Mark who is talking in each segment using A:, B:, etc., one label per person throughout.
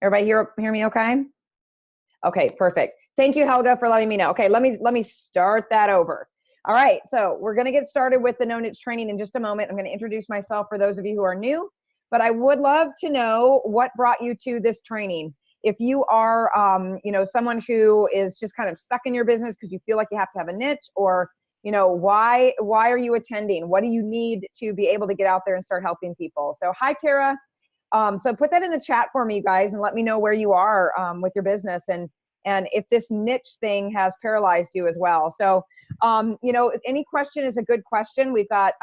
A: Everybody hear me okay? Okay, perfect. Thank you, Helga, for letting me know. Okay, let me start that over. All right, so we're going to get started with the No Niche training in just a moment. I'm going to introduce myself for those of you who are new, but I would love to know what brought you to this training. If you are, someone who is just kind of stuck in your business because you feel like you have to have a niche, or why are you attending? What do you need to be able to get out there and start helping people? So, hi, Tara. So put that in the chat for me, you guys, and let me know where you are with your business and if this niche thing has paralyzed you as well. So, if any question is a good question. We've got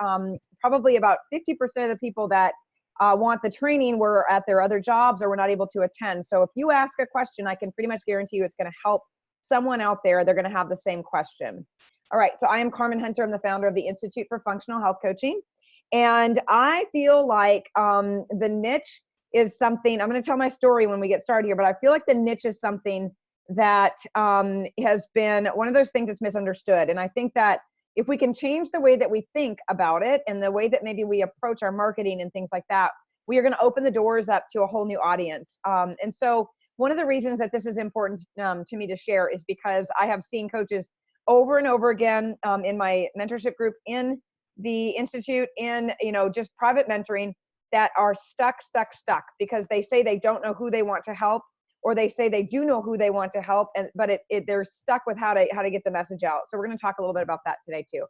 A: probably about 50% of the people that want the training were at their other jobs or were not able to attend. So if you ask a question, I can pretty much guarantee you it's going to help someone out there. They're going to have the same question. All right. So I am Carmen Hunter. I'm the founder of the Institute for Functional Health Coaching. And I feel like the niche is something, I'm going to tell my story when we get started here, but I feel like the niche is something that has been one of those things that's misunderstood. And I think that if we can change the way that we think about it and the way that maybe we approach our marketing and things like that, we are going to open the doors up to a whole new audience. And so one of the reasons that this is important to me to share is because I have seen coaches over and over again in my mentorship group, in the Institute, in just private mentoring, that are stuck because they say they don't know who they want to help, or they say they do know who they want to help, but they're stuck with how to get the message out. So we're going to talk a little bit about that today too.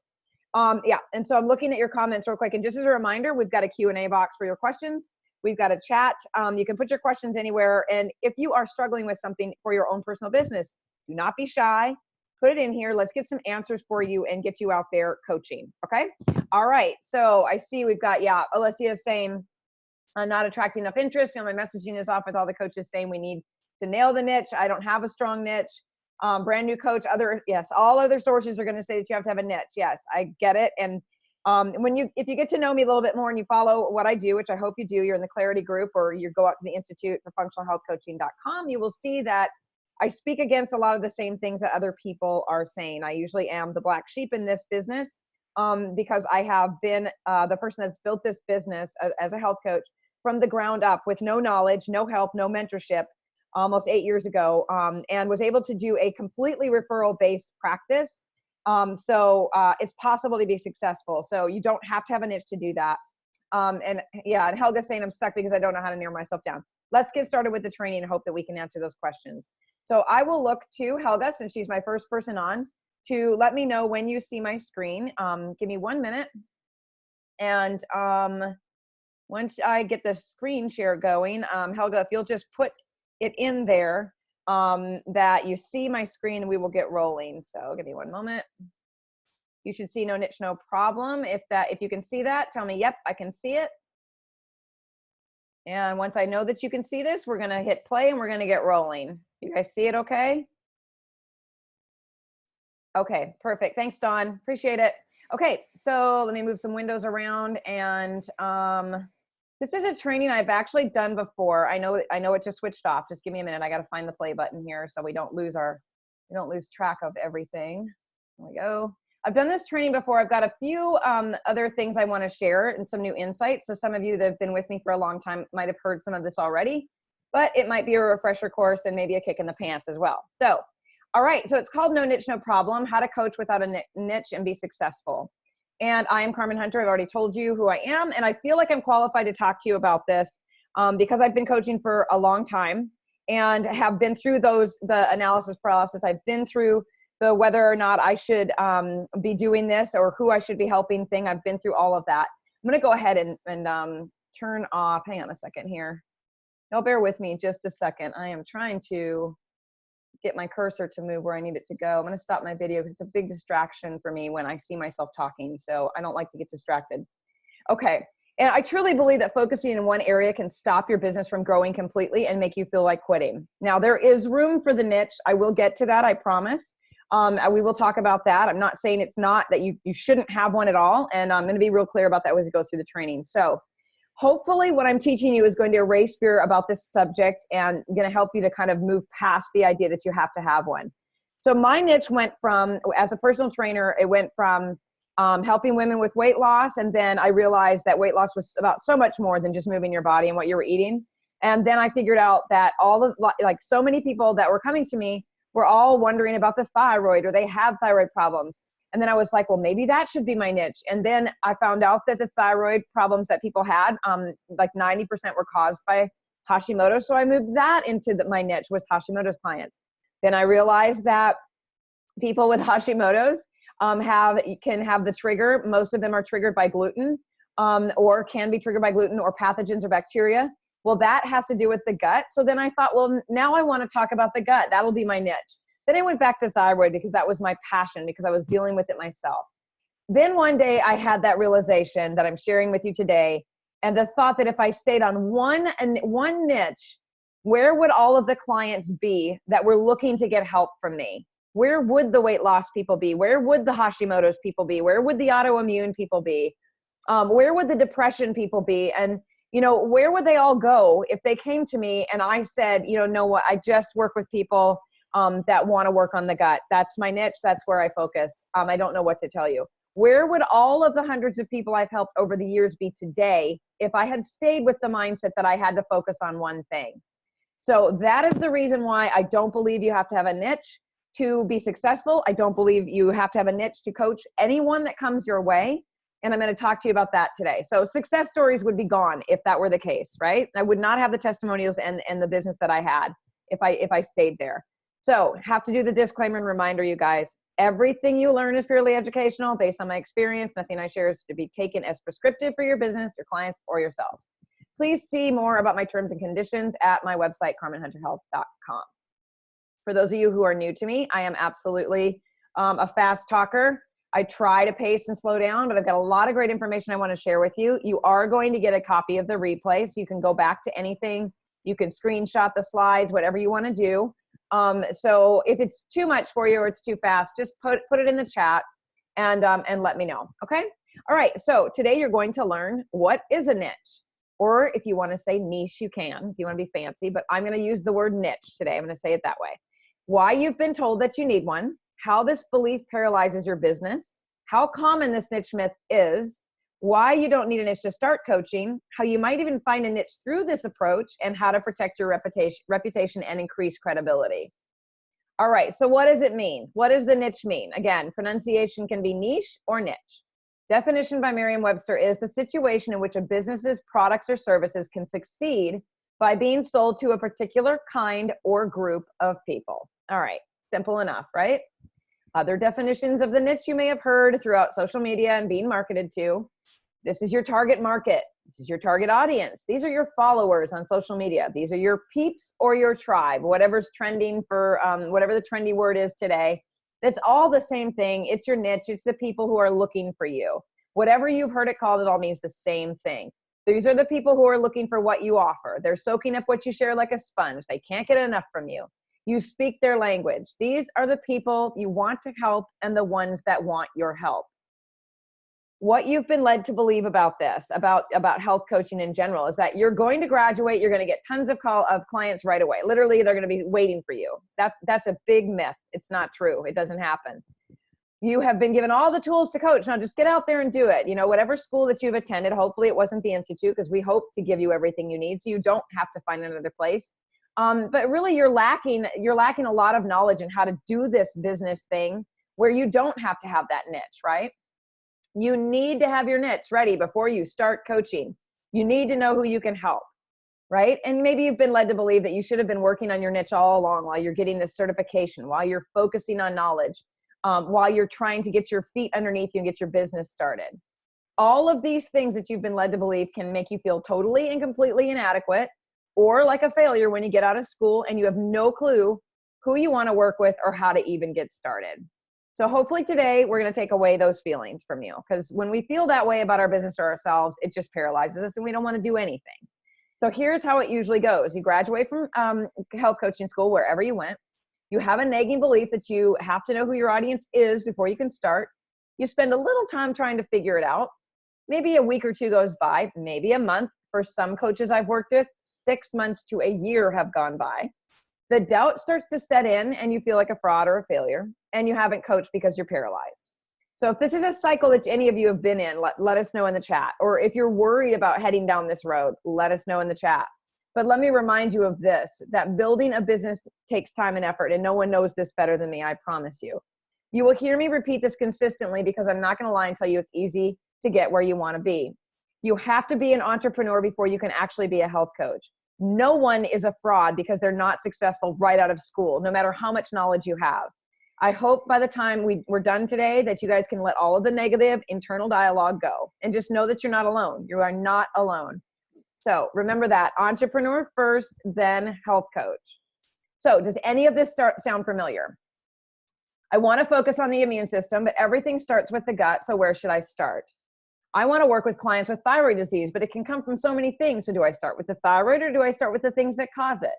A: And so I'm looking at your comments real quick, and just as a reminder, we've got a Q&A box for your questions. We've got a chat. You can put your questions anywhere, and if you are struggling with something for your own personal business, do not be shy. Put it in here. Let's get some answers for you and get you out there coaching. Okay. All right. So I see we've got, Alessia saying, I'm not attracting enough interest. My messaging is off with all the coaches saying we need to nail the niche. I don't have a strong niche. Brand new coach, all other sources are going to say that you have to have a niche. Yes, I get it. And if you get to know me a little bit more and you follow what I do, which I hope you do, you're in the Clarity group, or you go out to the Institute for Functional Health Coaching.com, you will see that I speak against a lot of the same things that other people are saying. I usually am the black sheep in this business because I have been the person that's built this business as a health coach from the ground up with no knowledge, no help, no mentorship almost 8 years ago, and was able to do a completely referral-based practice. So it's possible to be successful. So you don't have to have a niche to do that. And Helga's saying I'm stuck because I don't know how to narrow myself down. Let's get started with the training and hope that we can answer those questions. So I will look to Helga, since she's my first person on, to let me know when you see my screen. Give me 1 minute. And once I get the screen share going, Helga, if you'll just put it in there that you see my screen, we will get rolling. So give me 1 moment. You should see No Niche, No Problem. If you can see that, tell me, yep, I can see it. And once I know that you can see this, we're going to hit play and we're going to get rolling. You guys see it okay? Okay, perfect. Thanks, Dawn. Appreciate it. Okay, so let me move some windows around. And this is a training I've actually done before. I know it just switched off. Just give me a minute. I got to find the play button here so we don't lose track of everything. There we go. I've done this training before. I've got a few other things I want to share and some new insights. So some of you that have been with me for a long time might have heard some of this already, but it might be a refresher course and maybe a kick in the pants as well. So, all right. So it's called No Niche, No Problem: How to Coach Without a Niche and Be Successful. And I am Carmen Hunter. I've already told you who I am, and I feel like I'm qualified to talk to you about this because I've been coaching for a long time and have been through the analysis paralysis. I've been through the whether or not I should be doing this or who I should be helping thing. I've been through all of that. I'm going to go ahead and turn off. Hang on a second here. Y'all bear with me just a second. I am trying to get my cursor to move where I need it to go. I'm going to stop my video because it's a big distraction for me when I see myself talking. So I don't like to get distracted. Okay. And I truly believe that focusing in one area can stop your business from growing completely and make you feel like quitting. Now, there is room for the niche. I will get to that, I promise. We will talk about that. I'm not saying it's not that you shouldn't have one at all. And I'm going to be real clear about that as we go through the training. So hopefully what I'm teaching you is going to erase fear about this subject and going to help you to kind of move past the idea that you have to have one. So my niche went from, as a personal trainer, it went from helping women with weight loss. And then I realized that weight loss was about so much more than just moving your body and what you were eating. And then I figured out that all of like so many people that were coming to me were all wondering about the thyroid, or they have thyroid problems. And then I was like, well, maybe that should be my niche. And then I found out that the thyroid problems that people had, like 90% were caused by Hashimoto. So I moved that into my niche, was Hashimoto's clients. Then I realized that people with Hashimoto's can have the trigger. Most of them are triggered by gluten, or can be triggered by gluten or pathogens or bacteria. Well, that has to do with the gut. So then I thought, well, now I want to talk about the gut. That'll be my niche. Then I went back to thyroid because that was my passion, because I was dealing with it myself. Then one day I had that realization that I'm sharing with you today, and the thought that if I stayed on one niche, where would all of the clients be that were looking to get help from me? Where would the weight loss people be? Where would the Hashimoto's people be? Where would the autoimmune people be? Where would the depression people be? And, where would they all go if they came to me and I said, know what, I just work with people that want to work on the gut. That's my niche. That's where I focus. I don't know what to tell you. Where would all of the hundreds of people I've helped over the years be today if I had stayed with the mindset that I had to focus on one thing? So that is the reason why I don't believe you have to have a niche to be successful. I don't believe you have to have a niche to coach anyone that comes your way. And I'm going to talk to you about that today. So success stories would be gone if that were the case, right? I would not have the testimonials and the business that I had if I stayed there. So have to do the disclaimer and reminder, you guys. Everything you learn is purely educational based on my experience. Nothing I share is to be taken as prescriptive for your business, your clients, or yourselves. Please see more about my terms and conditions at my website, carmenhunterhealth.com. For those of you who are new to me, I am absolutely a fast talker. I try to pace and slow down, but I've got a lot of great information I want to share with you. You are going to get a copy of the replay, so you can go back to anything. You can screenshot the slides, whatever you want to do. So if it's too much for you or it's too fast, just put it in the chat and let me know. Okay. All right. So today you're going to learn what is a niche, or if you want to say niche, you can, if you want to be fancy, but I'm going to use the word niche today. I'm going to say it that way. Why you've been told that you need one, how this belief paralyzes your business, how common this niche myth is, why you don't need a niche to start coaching, how you might even find a niche through this approach, and how to protect your reputation and increase credibility. All right, so what does it mean? What does the niche mean? Again, pronunciation can be niche or niche. Definition by Merriam-Webster is the situation in which a business's products or services can succeed by being sold to a particular kind or group of people. All right, simple enough, right? Other definitions of the niche you may have heard throughout social media and being marketed to. This is your target market. This is your target audience. These are your followers on social media. These are your peeps or your tribe, whatever's trending for whatever the trendy word is today. That's all the same thing. It's your niche. It's the people who are looking for you. Whatever you've heard it called, it all means the same thing. These are the people who are looking for what you offer. They're soaking up what you share like a sponge. They can't get enough from you. You speak their language. These are the people you want to help and the ones that want your help. What you've been led to believe about this, about health coaching in general, is that you're going to graduate, you're going to get tons of clients right away. Literally, they're going to be waiting for you. That's a big myth. It's not true. It doesn't happen. You have been given all the tools to coach. Now just get out there and do it. Whatever school that you've attended, hopefully it wasn't the Institute, because we hope to give you everything you need so you don't have to find another place. But really you're lacking a lot of knowledge in how to do this business thing where you don't have to have that niche, right? You need to have your niche ready before you start coaching. You need to know who you can help, right? And maybe you've been led to believe that you should have been working on your niche all along while you're getting this certification, while you're focusing on knowledge, while you're trying to get your feet underneath you and get your business started. All of these things that you've been led to believe can make you feel totally and completely inadequate, or like a failure when you get out of school and you have no clue who you want to work with or how to even get started. So hopefully today we're going to take away those feelings from you, because when we feel that way about our business or ourselves, it just paralyzes us and we don't want to do anything. So here's how it usually goes. You graduate from health coaching school, wherever you went. You have a nagging belief that you have to know who your audience is before you can start. You spend a little time trying to figure it out. Maybe a week or two goes by, maybe a month. For some coaches I've worked with, 6 months to a year have gone by. The doubt starts to set in and you feel like a fraud or a failure, and you haven't coached because you're paralyzed. So if this is a cycle that any of you have been in, let us know in the chat. Or if you're worried about heading down this road, let us know in the chat. But let me remind you of this, that building a business takes time and effort, and no one knows this better than me, I promise you. You will hear me repeat this consistently because I'm not going to lie and tell you it's easy to get where you want to be. You have to be an entrepreneur before you can actually be a health coach. No one is a fraud because they're not successful right out of school, no matter how much knowledge you have. I hope by the time we're done today that you guys can let all of the negative internal dialogue go and just know that you're not alone. You are not alone. So remember that, entrepreneur first, then health coach. So does any of this sound familiar? I want to focus on the immune system, but everything starts with the gut. So where should I start? I want to work with clients with thyroid disease, but it can come from so many things. So do I start with the thyroid or do I start with the things that cause it?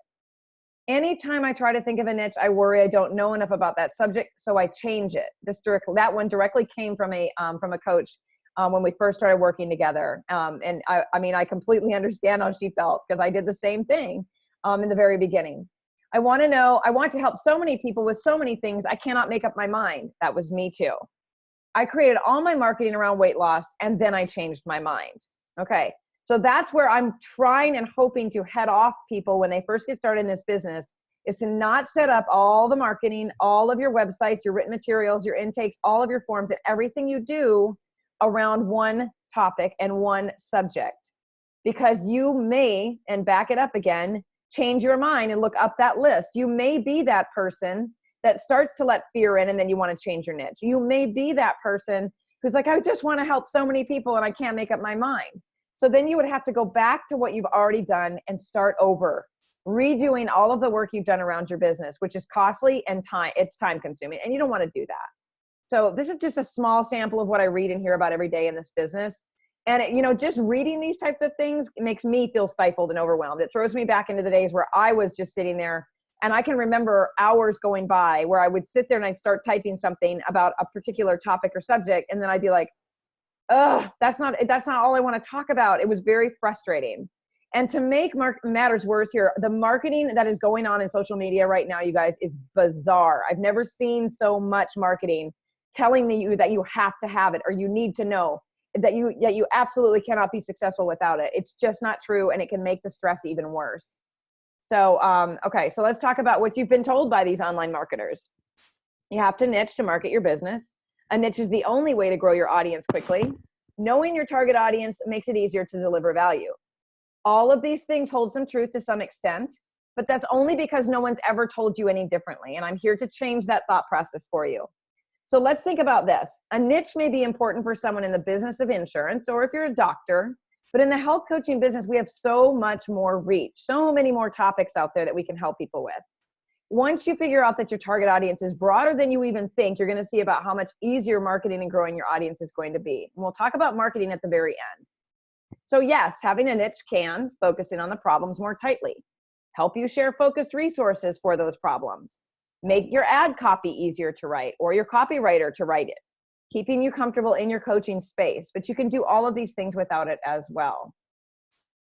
A: Anytime I try to think of a niche, I worry I don't know enough about that subject, so I change it. That one directly came from a coach when we first started working together. And I completely understand how she felt because I did the same thing in the very beginning. I want to help so many people with so many things, I cannot make up my mind. That was me too. I created all my marketing around weight loss and then I changed my mind. Okay. So that's where I'm trying and hoping to head off people when they first get started in this business, is to not set up all the marketing, all of your websites, your written materials, your intakes, all of your forms, and everything you do around one topic and one subject. Because you may, and back it up again, change your mind and look up that list. You may be that person that starts to let fear in and then you want to change your niche. You may be that person who's like, I just want to help so many people and I can't make up my mind. So then you would have to go back to what you've already done and start over, redoing all of the work you've done around your business, which is costly and it's time consuming, and you don't want to do that. So this is just a small sample of what I read and hear about every day in this business. And just reading these types of things, it makes me feel stifled and overwhelmed. It throws me back into the days where I was just sitting there, and I can remember hours going by where I would sit there and I'd start typing something about a particular topic or subject, and then I'd be like, "Ugh, that's not all I want to talk about." It was very frustrating. And to make matters worse here, the marketing that is going on in social media right now, you guys, is bizarre. I've never seen so much marketing telling you that you have to have it or you need to know that you absolutely cannot be successful without it. It's just not true, and it can make the stress even worse. So, okay, so let's talk about what you've been told by these online marketers. You have to niche to market your business. A niche is the only way to grow your audience quickly. Knowing your target audience makes it easier to deliver value. All of these things hold some truth to some extent, but that's only because no one's ever told you any differently, and I'm here to change that thought process for you. So let's think about this. A niche may be important for someone in the business of insurance, or if you're a doctor, but in the health coaching business, we have so much more reach, so many more topics out there that we can help people with. Once you figure out that your target audience is broader than you even think, you're going to see about how much easier marketing and growing your audience is going to be. And we'll talk about marketing at the very end. So yes, having a niche can, focusing on the problems more tightly, help you share focused resources for those problems, make your ad copy easier to write or your copywriter to write it, keeping you comfortable in your coaching space, but you can do all of these things without it as well.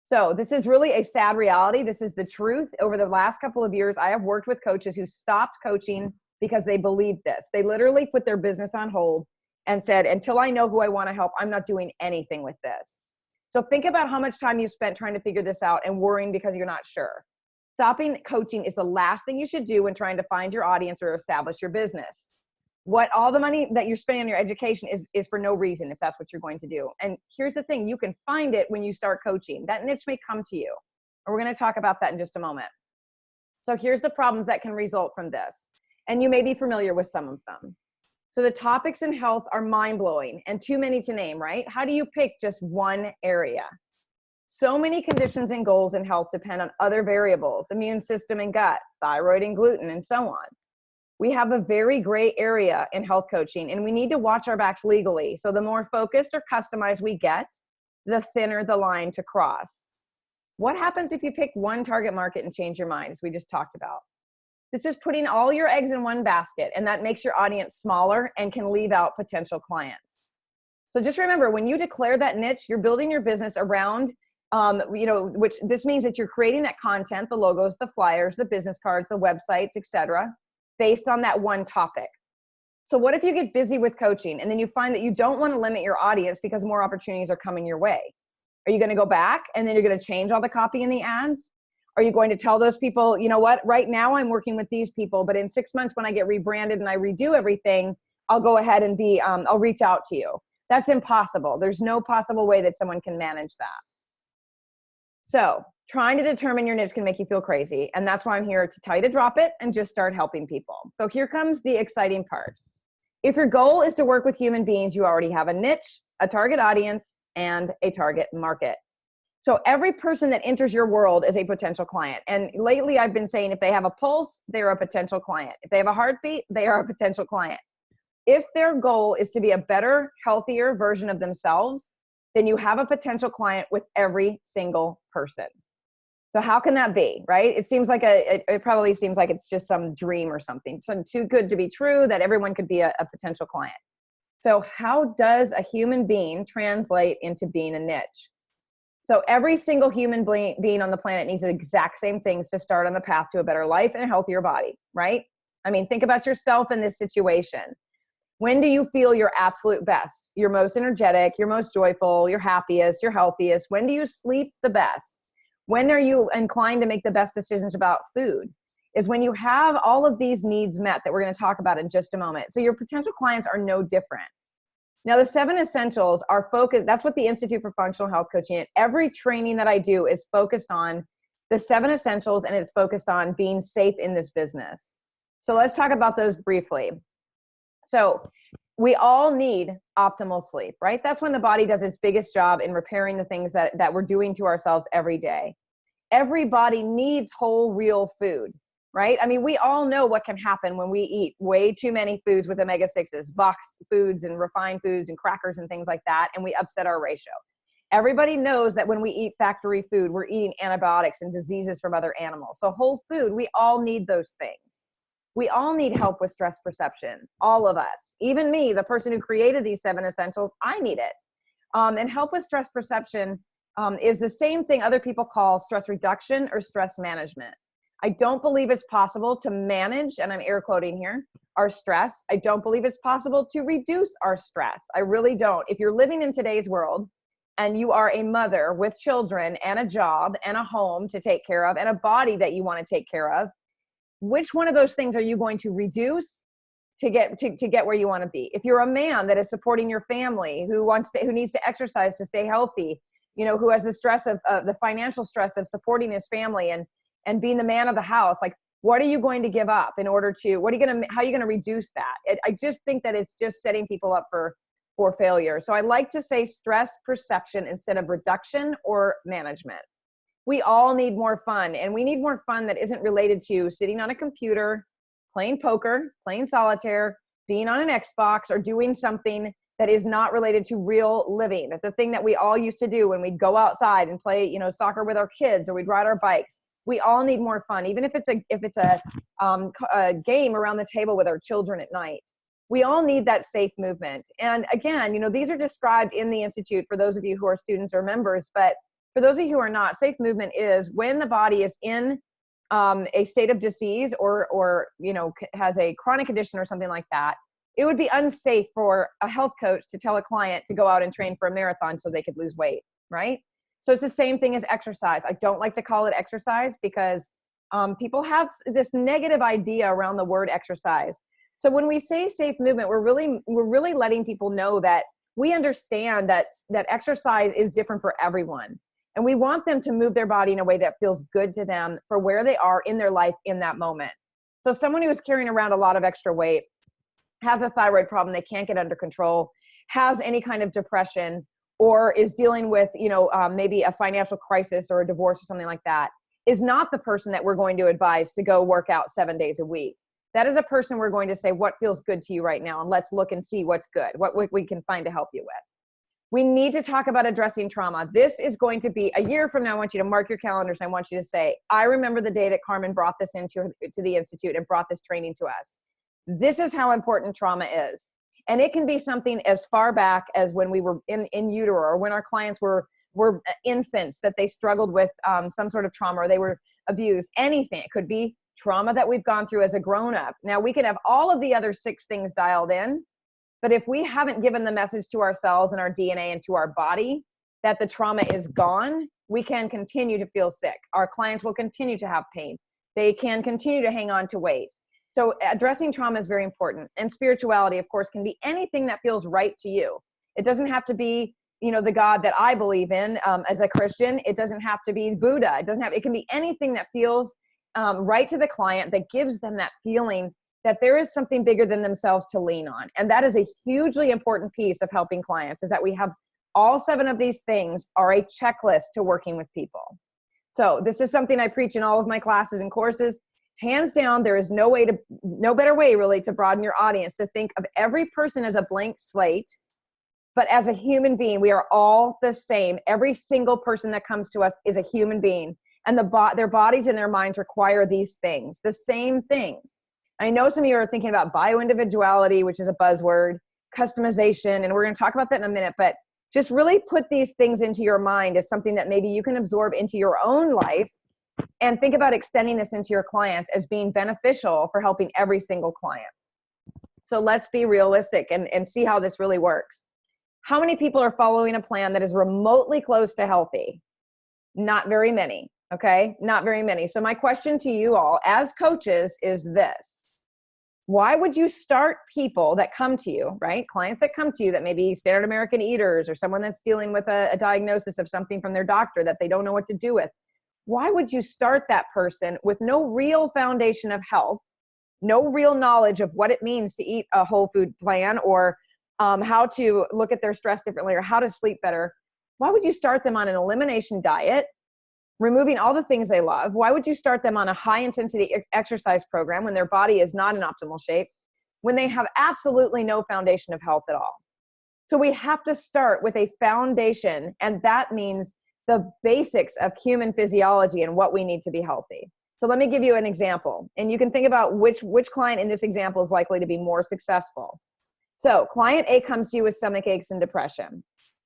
A: So this is really a sad reality. This is the truth. Over the last couple of years, I have worked with coaches who stopped coaching because they believed this. They literally put their business on hold and said, until I know who I want to help, I'm not doing anything with this. So think about how much time you spent trying to figure this out and worrying because you're not sure. Stopping coaching is the last thing you should do when trying to find your audience or establish your business. What all the money that you're spending on your education is for no reason if that's what you're going to do. And here's the thing, you can find it when you start coaching. That niche may come to you. And we're going to talk about that in just a moment. So here's the problems that can result from this. And you may be familiar with some of them. So the topics in health are mind-blowing and too many to name, right? How do you pick just one area? So many conditions and goals in health depend on other variables, immune system and gut, thyroid and gluten, and so on. We have a very gray area in health coaching, and we need to watch our backs legally. So the more focused or customized we get, the thinner the line to cross. What happens if you pick one target market and change your mind, as we just talked about? This is putting all your eggs in one basket, and that makes your audience smaller and can leave out potential clients. So just remember, when you declare that niche, you're building your business around which this means that you're creating that content, the logos, the flyers, the business cards, the websites, etc., based on that one topic. So what if you get busy with coaching and then you find that you don't want to limit your audience because more opportunities are coming your way? Are you going to go back and then you're going to change all the copy in the ads? Are you going to tell those people, you know what, right now I'm working with these people, but in 6 months when I get rebranded and I redo everything, I'll go ahead and I'll reach out to you. That's impossible. There's no possible way that someone can manage that. So trying to determine your niche can make you feel crazy. And that's why I'm here to tell you to drop it and just start helping people. So here comes the exciting part. If your goal is to work with human beings, you already have a niche, a target audience, and a target market. So every person that enters your world is a potential client. And lately I've been saying if they have a pulse, they're a potential client. If they have a heartbeat, they are a potential client. If their goal is to be a better, healthier version of themselves, then you have a potential client with every single person. So how can that be, right? It seems like it probably seems like it's just some dream or something. So too good to be true that everyone could be a potential client. So how does a human being translate into being a niche? So every single human being on the planet needs the exact same things to start on the path to a better life and a healthier body, right? I mean, think about yourself in this situation. When do you feel your absolute best? Your most energetic, your most joyful, your happiest, your healthiest? When do you sleep the best? When are you inclined to make the best decisions about food? Is when you have all of these needs met that we're going to talk about in just a moment. So your potential clients are no different. Now, the 7 essentials are focused. That's what the Institute for Functional Health Coaching, and every training that I do is focused on the 7 essentials, and it's focused on being safe in this business. So let's talk about those briefly. So we all need optimal sleep, right? That's when the body does its biggest job in repairing the things that we're doing to ourselves every day. Everybody needs whole, real food, right? I mean, we all know what can happen when we eat way too many foods with omega-6s, boxed foods and refined foods and crackers and things like that, and we upset our ratio. Everybody knows that when we eat factory food, we're eating antibiotics and diseases from other animals. So whole food, we all need those things. We all need help with stress perception, all of us. Even me, the person who created these 7 essentials, I need it. And help with stress perception is the same thing other people call stress reduction or stress management. I don't believe it's possible to manage, and I'm air quoting here, our stress. I don't believe it's possible to reduce our stress. I really don't. If you're living in today's world and you are a mother with children and a job and a home to take care of and a body that you want to take care of, which one of those things are you going to reduce to get where you want to be? If you're a man that is supporting your family, who needs to exercise to stay healthy, who has the stress of the financial stress of supporting his family and being the man of the house, like, what are you going to give up in order to, how are you going to reduce that? I just think that it's just setting people up for failure. So I like to say stress perception instead of reduction or management. We all need more fun, and we need more fun that isn't related to sitting on a computer, playing poker, playing solitaire, being on an Xbox, or doing something that is not related to real living. The thing that we all used to do when we'd go outside and play, soccer with our kids, or we'd ride our bikes. We all need more fun, even if it's a game around the table with our children at night. We all need that safe movement. And again, these are described in the Institute for those of you who are students or members, but for those of you who are not, safe movement is when the body is in a state of disease or has a chronic condition or something like that. It would be unsafe for a health coach to tell a client to go out and train for a marathon so they could lose weight, right? So it's the same thing as exercise. I don't like to call it exercise because people have this negative idea around the word exercise. So when we say safe movement, we're really letting people know that we understand that exercise is different for everyone. And we want them to move their body in a way that feels good to them for where they are in their life in that moment. So someone who is carrying around a lot of extra weight, has a thyroid problem they can't get under control, has any kind of depression, or is dealing with, maybe a financial crisis or a divorce or something like that, is not the person that we're going to advise to go work out 7 days a week. That is a person we're going to say, what feels good to you right now? And let's look and see what's good, what we can find to help you with. We need to talk about addressing trauma. This is going to be a year from now. I want you to mark your calendars. And I want you to say, I remember the day that Carmen brought this to the Institute and brought this training to us. This is how important trauma is. And it can be something as far back as when we were in utero, or when our clients were infants, that they struggled with some sort of trauma, or they were abused. Anything. It could be trauma that we've gone through as a grown-up. Now, we can have all of the other 6 things dialed in, but if we haven't given the message to ourselves and our DNA and to our body that the trauma is gone, we can continue to feel sick. Our clients will continue to have pain. They can continue to hang on to weight. So addressing trauma is very important. And spirituality, of course, can be anything that feels right to you. It doesn't have to be, the God that I believe in as a Christian. It doesn't have to be Buddha. It can be anything that feels right to the client, that gives them that feeling that there is something bigger than themselves to lean on. And that is a hugely important piece of helping clients, is that we have all 7 of these things are a checklist to working with people. So this is something I preach in all of my classes and courses. Hands down, there is no better way really to broaden your audience, to think of every person as a blank slate, but as a human being. We are all the same. Every single person that comes to us is a human being, and their bodies and their minds require these things, the same things. I know some of you are thinking about bioindividuality, which is a buzzword, customization, and we're going to talk about that in a minute, but just really put these things into your mind as something that maybe you can absorb into your own life, and think about extending this into your clients as being beneficial for helping every single client. So let's be realistic and see how this really works. How many people are following a plan that is remotely close to healthy? Not very many, okay? Not very many. So my question to you all as coaches is this. Why would you start people that come to you, right? Clients that come to you that may be standard American eaters, or someone that's dealing with a diagnosis of something from their doctor that they don't know what to do with. Why would you start that person with no real foundation of health, no real knowledge of what it means to eat a whole food plan, or how to look at their stress differently, or how to sleep better? Why would you start them on an elimination diet, removing all the things they love? Why would you start them on a high intensity exercise program when their body is not in optimal shape, when they have absolutely no foundation of health at all? So we have to start with a foundation, and that means the basics of human physiology and what we need to be healthy. So let me give you an example, and you can think about which client in this example is likely to be more successful. So client A comes to you with stomach aches and depression.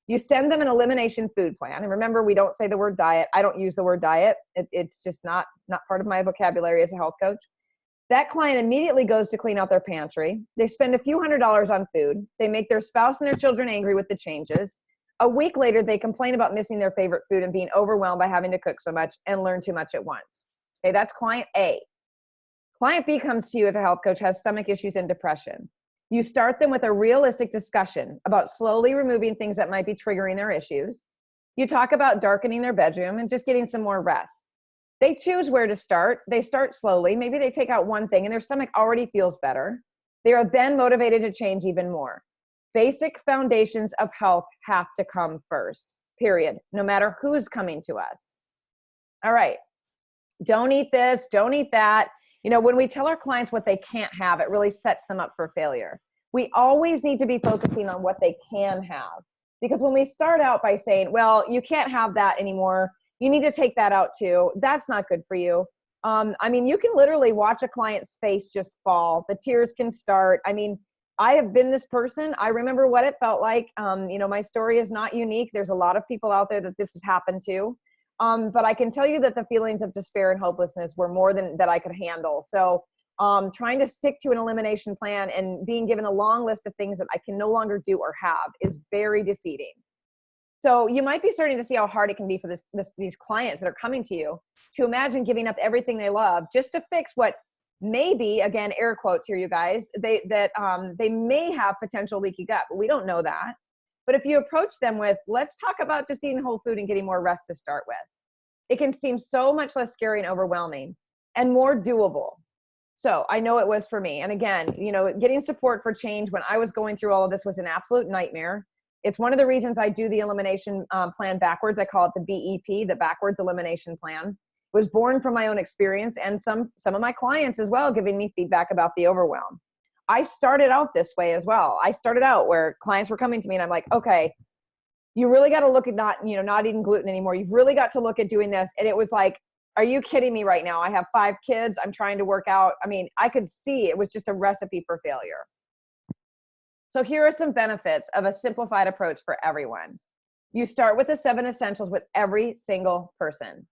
A: You send them an elimination food plan. And remember, we don't say the word diet. I don't use the word diet. It's just not part of my vocabulary as a health coach. That client immediately goes to clean out their pantry. They spend a few $100s on food. They make their spouse and their children angry with the changes. A week later, they complain about missing their favorite food and being overwhelmed by having to cook so much and learn too much at once. Okay, that's client A. Client B comes to you as a health coach, has stomach issues and depression. You start them with a realistic discussion about slowly removing things that might be triggering their issues. You talk about darkening their bedroom and just getting some more rest. They choose where to start. They start slowly. Maybe they take out one thing and their stomach already feels better. They are then motivated to change even more. Basic foundations of health have to come first, period, no matter who's coming to us. All right. Don't eat this, don't eat that. When we tell our clients what they can't have, it really sets them up for failure. We always need to be focusing on what they can have. Because when we start out by saying, well, you can't have that anymore, you need to take that out too, that's not good for you. You can literally watch a client's face just fall. The tears can start. I have been this person. I remember what it felt like. My story is not unique. There's a lot of people out there that this has happened to. But I can tell you that the feelings of despair and hopelessness were more than that I could handle. So trying to stick to an elimination plan and being given a long list of things that I can no longer do or have is very defeating. So you might be starting to see how hard it can be for these clients that are coming to you to imagine giving up everything they love just to fix what maybe, again, air quotes here, you guys, they may have potential leaky gut, but we don't know that. But if you approach them with, let's talk about just eating whole food and getting more rest to start with, it can seem so much less scary and overwhelming and more doable. So I know it was for me. And again, getting support for change when I was going through all of this was an absolute nightmare. It's one of the reasons I do the elimination plan backwards. I call it the BEP, the backwards elimination plan. It was born from my own experience and some of my clients as well, giving me feedback about the overwhelm. I started out this way as well. I started out where clients were coming to me and I'm like, okay, you really got to look at not eating gluten anymore. You've really got to look at doing this. And it was like, are you kidding me right now? I have 5 kids. I'm trying to work out. I could see it was just a recipe for failure. So here are some benefits of a simplified approach for everyone. You start with the 7 essentials with every single person.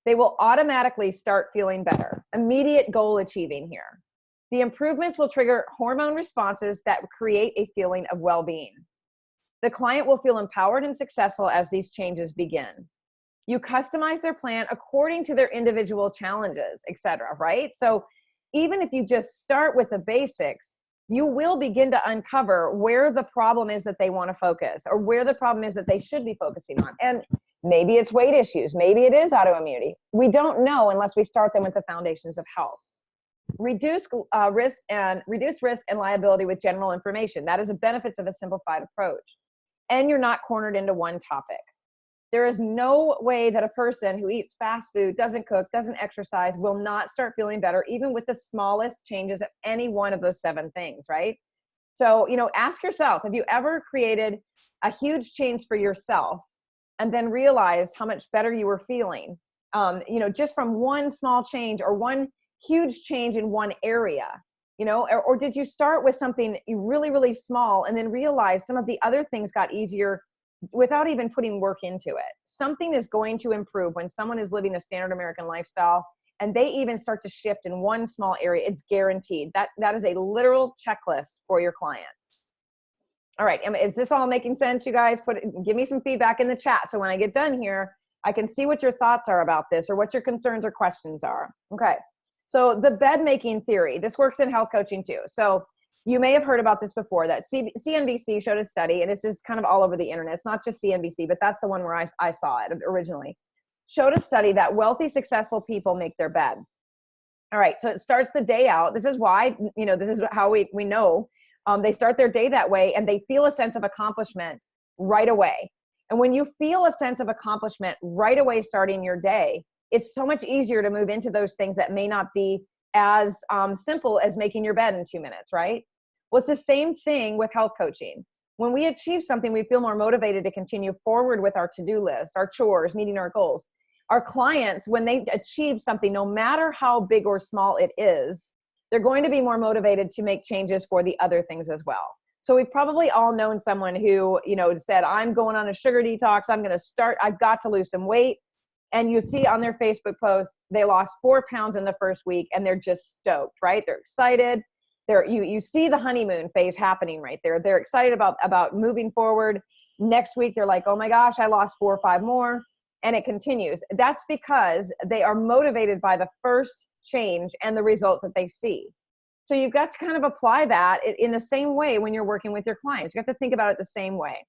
A: They will automatically start feeling better. Immediate goal achieving here. The improvements will trigger hormone responses that create a feeling of well-being. The client will feel empowered and successful as these changes begin. You customize their plan according to their individual challenges, etc. Right? So even if you just start with the basics, you will begin to uncover where the problem is that they want to focus, or where the problem is that they should be focusing on. And maybe it's weight issues. Maybe it is autoimmunity. We don't know unless we start them with the foundations of health. Reduced risk and liability with general information. That is the benefits of a simplified approach. And you're not cornered into one topic. There is no way that a person who eats fast food, doesn't cook, doesn't exercise, will not start feeling better, even with the smallest changes of any one of those 7 things, right? So, ask yourself, have you ever created a huge change for yourself and then realized how much better you were feeling, just from one small change or one huge change in one area, or did you start with something really, really small and then realize some of the other things got easier without even putting work into it? Something is going to improve when someone is living a standard American lifestyle and they even start to shift in one small area. It's guaranteed. That is a literal checklist for your clients. All right. Is this all making sense, you guys? Give me some feedback in the chat. So when I get done here, I can see what your thoughts are about this, or what your concerns or questions are. Okay. So the bed making theory, this works in health coaching too. So you may have heard about this before, that CNBC showed a study, and this is kind of all over the internet. It's not just CNBC, but that's the one where I saw it originally. Showed a study that wealthy, successful people make their bed. All right, so it starts the day out. This is why, this is how we know. They start their day that way, and they feel a sense of accomplishment right away. And when you feel a sense of accomplishment right away starting your day, it's so much easier to move into those things that may not be as simple as making your bed in 2 minutes, right? Well, it's the same thing with health coaching. When we achieve something, we feel more motivated to continue forward with our to-do list, our chores, meeting our goals. Our clients, when they achieve something, no matter how big or small it is, they're going to be more motivated to make changes for the other things as well. So we've probably all known someone who, said, I'm going on a sugar detox. I've got to lose some weight. And you see on their Facebook post, they lost 4 pounds in the first week, and they're just stoked, right? They're excited. You see the honeymoon phase happening right there. They're excited about moving forward. Next week, they're like, oh my gosh, I lost 4 or 5 more. And it continues. That's because they are motivated by the first change and the results that they see. So you've got to kind of apply that in the same way when you're working with your clients. You have to think about it the same way.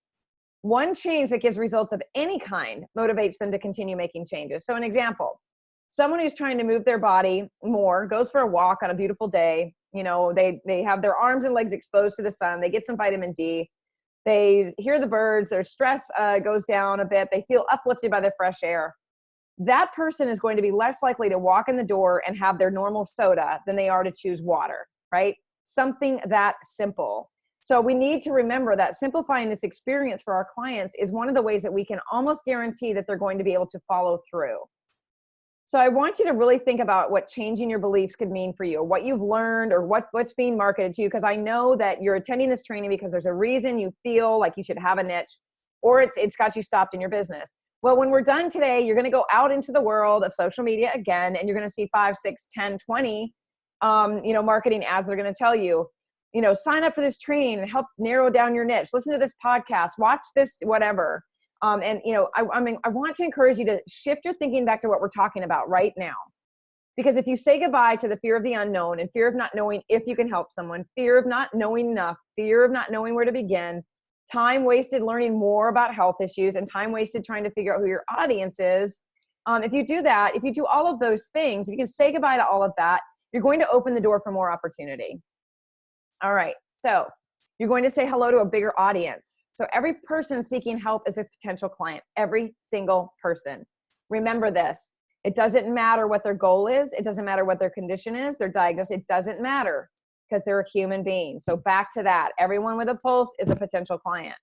A: One change that gives results of any kind motivates them to continue making changes. So an example, someone who's trying to move their body more, goes for a walk on a beautiful day. They have their arms and legs exposed to the sun. They get some vitamin D. They hear the birds. Their stress goes down a bit. They feel uplifted by the fresh air. That person is going to be less likely to walk in the door and have their normal soda than they are to choose water, right? Something that simple. So we need to remember that simplifying this experience for our clients is one of the ways that we can almost guarantee that they're going to be able to follow through. So I want you to really think about what changing your beliefs could mean for you, or what you've learned, or what's being marketed to you, because I know that you're attending this training because there's a reason you feel like you should have a niche, or it's got you stopped in your business. Well, when we're done today, you're going to go out into the world of social media again, and you're going to see 5, 6, 10, 20, marketing ads that are going to tell you, sign up for this training and help narrow down your niche. Listen to this podcast, watch this, whatever. I want to encourage you to shift your thinking back to what we're talking about right now. Because if you say goodbye to the fear of the unknown and fear of not knowing if you can help someone, fear of not knowing enough, fear of not knowing where to begin, time wasted learning more about health issues, and time wasted trying to figure out who your audience is. If you do that, if you do all of those things, if you can say goodbye to all of that, you're going to open the door for more opportunity. All right. So you're going to say hello to a bigger audience. So every person seeking help is a potential client, every single person. Remember this. It doesn't matter what their goal is. It doesn't matter what their condition is, their diagnosis. It doesn't matter, because they're a human being. So back to that. Everyone with a pulse is a potential client.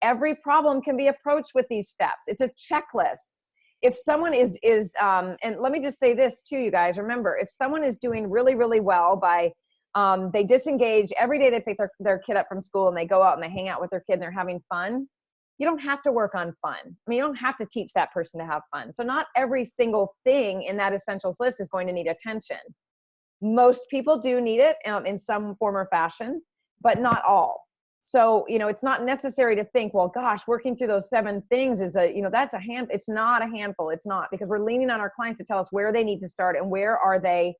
A: Every problem can be approached with these steps. It's a checklist. If someone is and let me just say this too, you guys, remember, if someone is doing really, really well by they disengage every day, they pick their kid up from school and they go out and they hang out with their kid and they're having fun. You don't have to work on fun. You don't have to teach that person to have fun. So not every single thing in that essentials list is going to need attention. Most people do need it in some form or fashion, but not all. So, it's not necessary to think, well, gosh, working through those 7 things is that's it's not a handful. It's not, because we're leaning on our clients to tell us where they need to start and where are they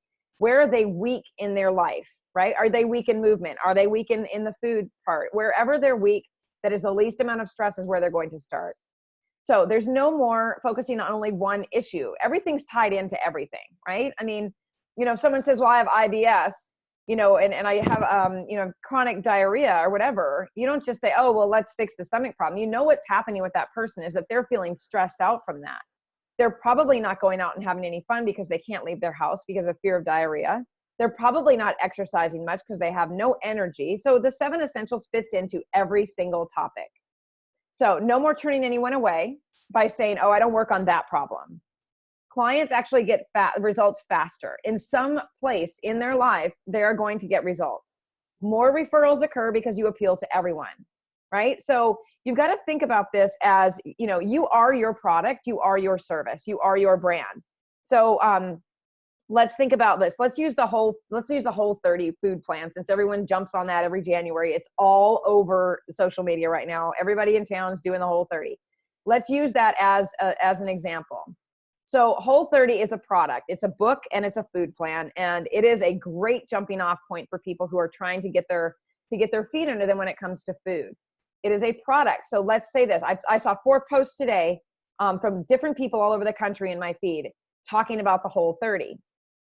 A: weak in their life, right? Are they weak in movement? Are they weak in the food part? Wherever they're weak, that is the least amount of stress is where they're going to start. So there's no more focusing on only one issue. Everything's tied into everything, right? I mean, if someone says, well, I have IBS, and I have, chronic diarrhea or whatever, you don't just say, oh, well, let's fix the stomach problem. What's happening with that person is that they're feeling stressed out from that. They're probably not going out and having any fun because they can't leave their house because of fear of diarrhea. They're probably not exercising much because they have no energy. So the 7 essentials fits into every single topic. So no more turning anyone away by saying, oh, I don't work on that problem. Clients actually get results faster. In some place in their life, they're going to get results. More referrals occur because you appeal to everyone, right? So you've got to think about this as, you are your product, you are your service, you are your brand. So let's think about this. Let's use the whole 30 food plan, since everyone jumps on that every January. It's all over social media right now. Everybody in town is doing the whole 30. Let's use that as an example. So Whole30 is a product. It's a book and it's a food plan, and it is a great jumping off point for people who are trying to get their feet under them when it comes to food. It is a product. So let's say this. I saw 4 posts today from different people all over the country in my feed talking about the Whole30,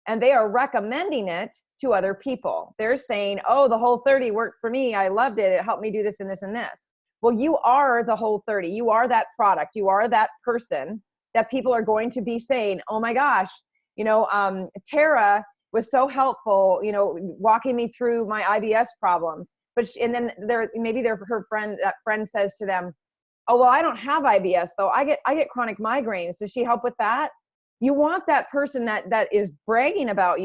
A: and they are recommending it to other people. They're saying, oh, the Whole30 worked for me. I loved it. It helped me do this and this and this. Well, you are the Whole30. You are that product. You are that person that people are going to be saying, oh my gosh, Tara was so helpful, walking me through my IBS problems. And then her friend says to them, oh, well, I don't have IBS though. I get chronic migraines. Does she help with that? You want that person that is bragging about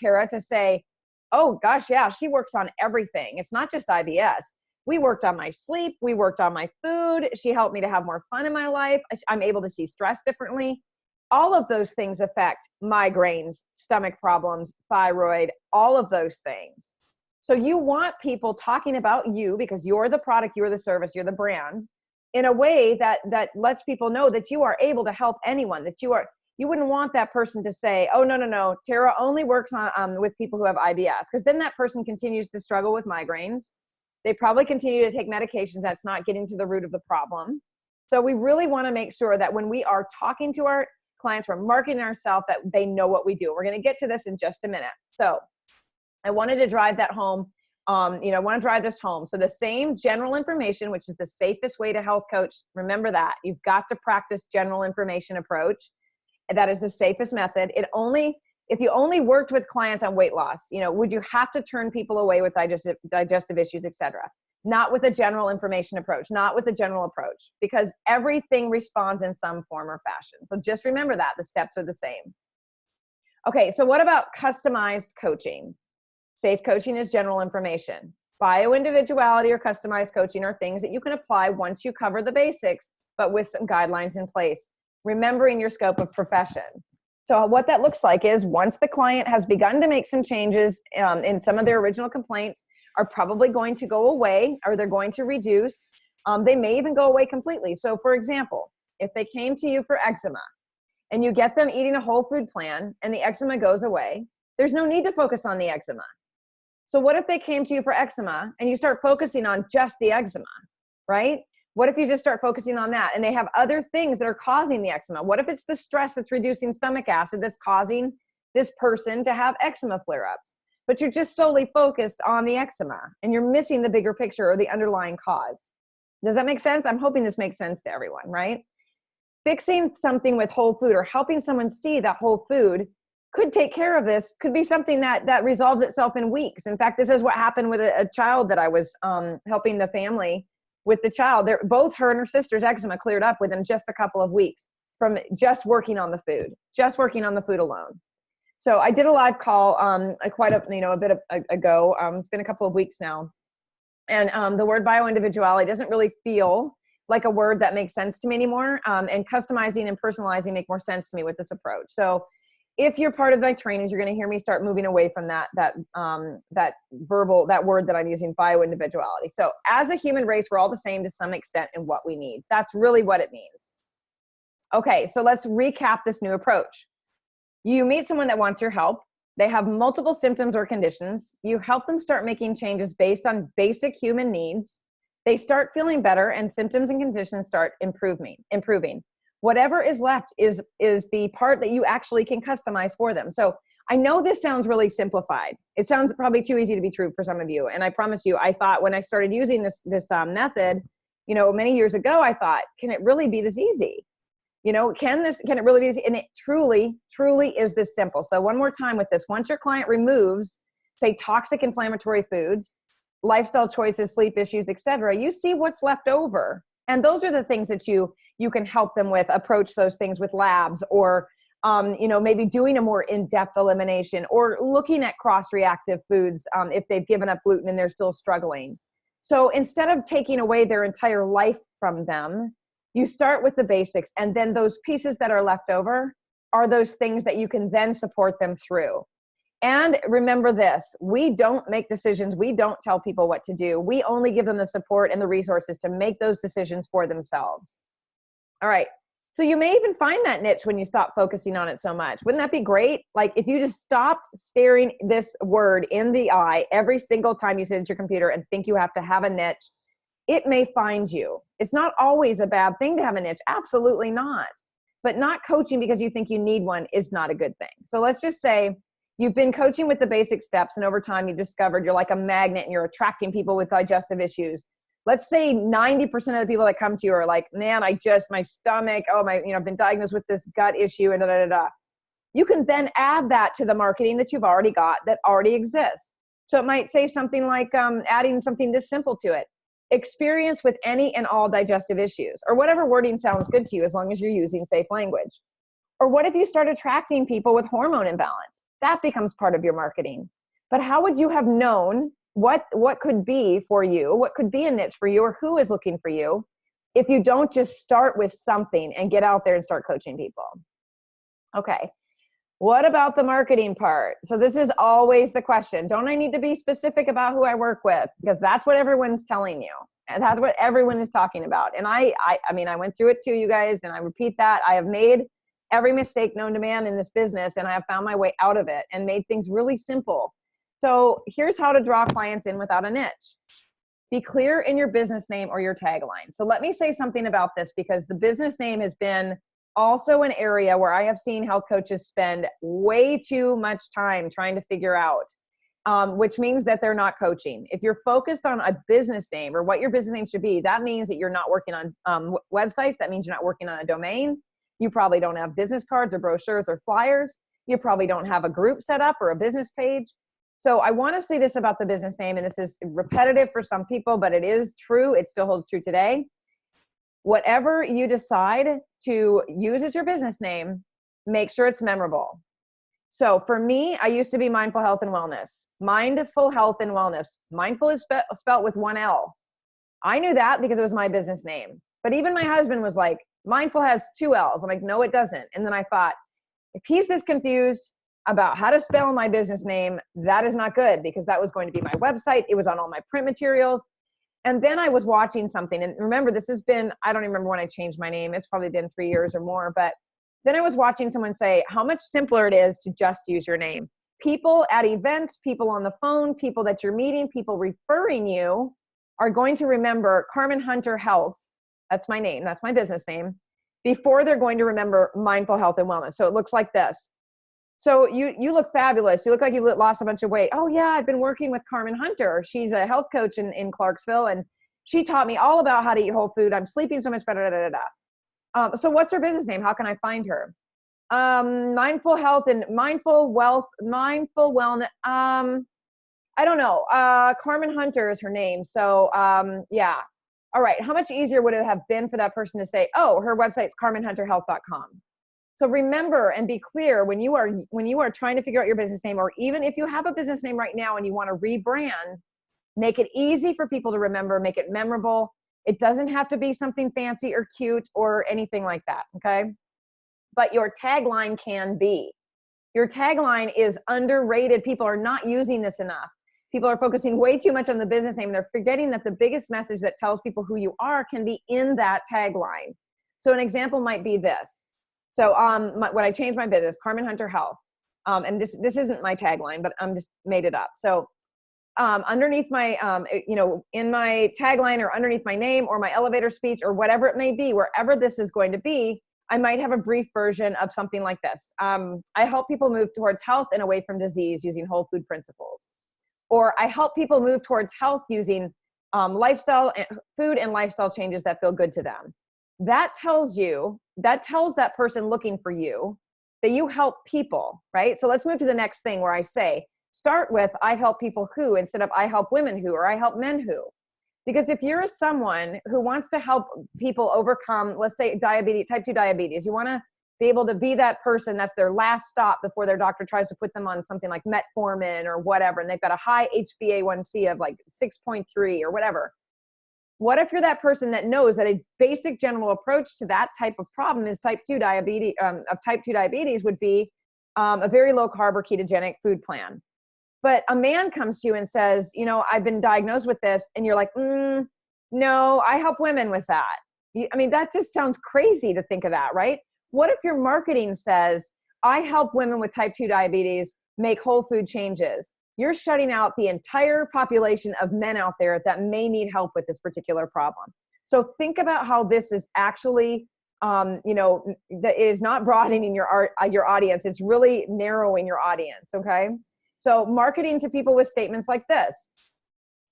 A: Tara, to say, oh gosh, yeah, she works on everything. It's not just IBS. We worked on my sleep. We worked on my food. She helped me to have more fun in my life. I'm able to see stress differently. All of those things affect migraines, stomach problems, thyroid, all of those things. So you want people talking about you, because you're the product, you're the service, you're the brand, in a way that lets people know that you are able to help anyone, that you wouldn't want that person to say, oh, no, Tara only works on with people who have IBS, because then that person continues to struggle with migraines. They probably continue to take medications that's not getting to the root of the problem. So we really want to make sure that when we are talking to our clients, we're marketing ourselves, that they know what we do. We're going to get to this in just a minute. So I wanted to drive that home. I want to drive this home. So the same general information, which is the safest way to health coach, remember that. You've got to practice general information approach. That is the safest method. If you only worked with clients on weight loss, would you have to turn people away with digestive issues, et cetera? Not with a general information approach, not with a general approach, because everything responds in some form or fashion. So just remember that the steps are the same. Okay, so what about customized coaching? Safe coaching is general information. Bio-individuality or customized coaching are things that you can apply once you cover the basics, but with some guidelines in place, remembering your scope of profession. So what that looks like is, once the client has begun to make some changes in some of their original complaints, are probably going to go away, or they're going to reduce. They may even go away completely. So for example, if they came to you for eczema and you get them eating a whole food plan and the eczema goes away, there's no need to focus on the eczema. So what if they came to you for eczema and you start focusing on just the eczema, right? What if you just start focusing on that and they have other things that are causing the eczema? What if it's the stress that's reducing stomach acid that's causing this person to have eczema flare-ups? But you're just solely focused on the eczema and you're missing the bigger picture or the underlying cause. Does that make sense? I'm hoping this makes sense to everyone, right? Fixing something with whole food, or helping someone see that whole food could take care of this, could be something that resolves itself in weeks. In fact, this is what happened with a child that I was helping the family with. The child, both her and her sister's eczema cleared up within just a couple of weeks from just working on the food alone. So I did a live call quite a bit ago. It's been a couple of weeks now. And the word bio-individuality doesn't really feel like a word that makes sense to me anymore. And customizing and personalizing make more sense to me with this approach. So if you're part of my trainings, you're going to hear me start moving away from that word that I'm using, bio-individuality. So as a human race, we're all the same to some extent in what we need. That's really what it means. Okay, so let's recap this new approach. You meet someone that wants your help. They have multiple symptoms or conditions. You help them start making changes based on basic human needs. They start feeling better and symptoms and conditions start improving. Whatever is left is the part that you actually can customize for them. So I know this sounds really simplified. It sounds probably too easy to be true for some of you. And I promise you, I thought when I started using this method, many years ago, I thought, can it really be this easy? Can it really be easy? And it truly, truly is this simple. So one more time with this, once your client removes, say, toxic inflammatory foods, lifestyle choices, sleep issues, etc., you see what's left over. And those are the things that you can help them with, approach those things with labs, or maybe doing a more in-depth elimination, or looking at cross-reactive foods if they've given up gluten and they're still struggling. So instead of taking away their entire life from them, you start with the basics, and then those pieces that are left over are those things that you can then support them through. And remember this, we don't make decisions. We don't tell people what to do. We only give them the support and the resources to make those decisions for themselves. All right. So you may even find that niche when you stop focusing on it so much. Wouldn't that be great? Like if you just stopped staring this word in the eye every single time you sit at your computer and think you have to have a niche, it may find you. It's not always a bad thing to have a niche. Absolutely not. But not coaching because you think you need one is not a good thing. So let's just say you've been coaching with the basic steps, and over time you've discovered you're like a magnet and you're attracting people with digestive issues. Let's say 90% of the people that come to you are like, man, my stomach, I've been diagnosed with this gut issue and You can then add that to the marketing that you've already got that already exists. So it might say something like adding something this simple to it. Experience with any and all digestive issues, or whatever wording sounds good to you as long as you're using safe language. Or what if you start attracting people with hormone imbalance? That becomes part of your marketing. But how would you have known what could be for you, what could be a niche for you, or who is looking for you, if you don't just start with something and get out there and start coaching people? Okay. What about the marketing part? So this is always the question. Don't I need to be specific about who I work with? Because that's what everyone's telling you. And that's what everyone is talking about. And I went through it too, you guys, and I repeat that. I have made every mistake known to man in this business, and I have found my way out of it and made things really simple. So here's how to draw clients in without a niche. Be clear in your business name or your tagline. So let me say something about this, because the business name has been also an area where I have seen health coaches spend way too much time trying to figure out, which means that they're not coaching. If you're focused on a business name or what your business name should be, that means that you're not working on websites. That means you're not working on a domain. You probably don't have business cards or brochures or flyers. You probably don't have a group set up or a business page. So I want to say this about the business name, and this is repetitive for some people, but it is true. It still holds true today. Whatever you decide to use as your business name, make sure it's memorable. So for me, I used to be Mindful Health and Wellness. Mindful Health and Wellness. Mindful is spelled with one L. I knew that because it was my business name. But even my husband was like, Mindful has two L's. I'm like, no, it doesn't. And then I thought, if he's this confused about how to spell my business name, that is not good, because that was going to be my website. It was on all my print materials. And then I was watching something, and remember, this has been, I don't even remember when I changed my name. It's probably been 3 years or more, but then I was watching someone say how much simpler it is to just use your name. People at events, people on the phone, people that you're meeting, people referring you are going to remember Carmen Hunter Health. That's my name. That's my business name, before they're going to remember Mindful Health and Wellness. So it looks like this. So you look fabulous. You look like you lost a bunch of weight. Oh yeah, I've been working with Carmen Hunter. She's a health coach in Clarksville, and she taught me all about how to eat whole food. I'm sleeping so much better. So what's her business name? How can I find her? Mindful Health and Mindful Wealth, Mindful Wellness. I don't know. Carmen Hunter is her name. So yeah. All right. How much easier would it have been for that person to say, oh, her website's carmenhunterhealth.com. So remember and be clear when you are trying to figure out your business name, or even if you have a business name right now and you want to rebrand, make it easy for people to remember, make it memorable. It doesn't have to be something fancy or cute or anything like that, okay? But your tagline can be. Your tagline is underrated. People are not using this enough. People are focusing way too much on the business name. They're forgetting that the biggest message that tells people who you are can be in that tagline. So an example might be this. So when I changed my business, Carmen Hunter Health, and this isn't my tagline, but I'm just made it up. So underneath my, in my tagline or underneath my name or my elevator speech or whatever it may be, wherever this is going to be, I might have a brief version of something like this. I help people move towards health and away from disease using whole food principles. Or I help people move towards health using food and lifestyle changes that feel good to them. That tells that person looking for you that you help people, right? So let's move to the next thing where I say, start with I help people who instead of I help women who or I help men who. Because if you're someone who wants to help people overcome, let's say diabetes, type 2 diabetes, you want to be able to be that person that's their last stop before their doctor tries to put them on something like metformin or whatever, and they've got a high HbA1c of like 6.3 or whatever. What if you're that person that knows that a basic general approach to that type of problem is type 2 diabetes, would be a very low carb or ketogenic food plan. But a man comes to you and says, I've been diagnosed with this. And you're like, no, I help women with that. I mean, that just sounds crazy to think of that, right? What if your marketing says, I help women with type 2 diabetes make whole food changes? You're shutting out the entire population of men out there that may need help with this particular problem. So think about how this is actually, that it is not broadening your audience. It's really narrowing your audience, okay? So marketing to people with statements like this.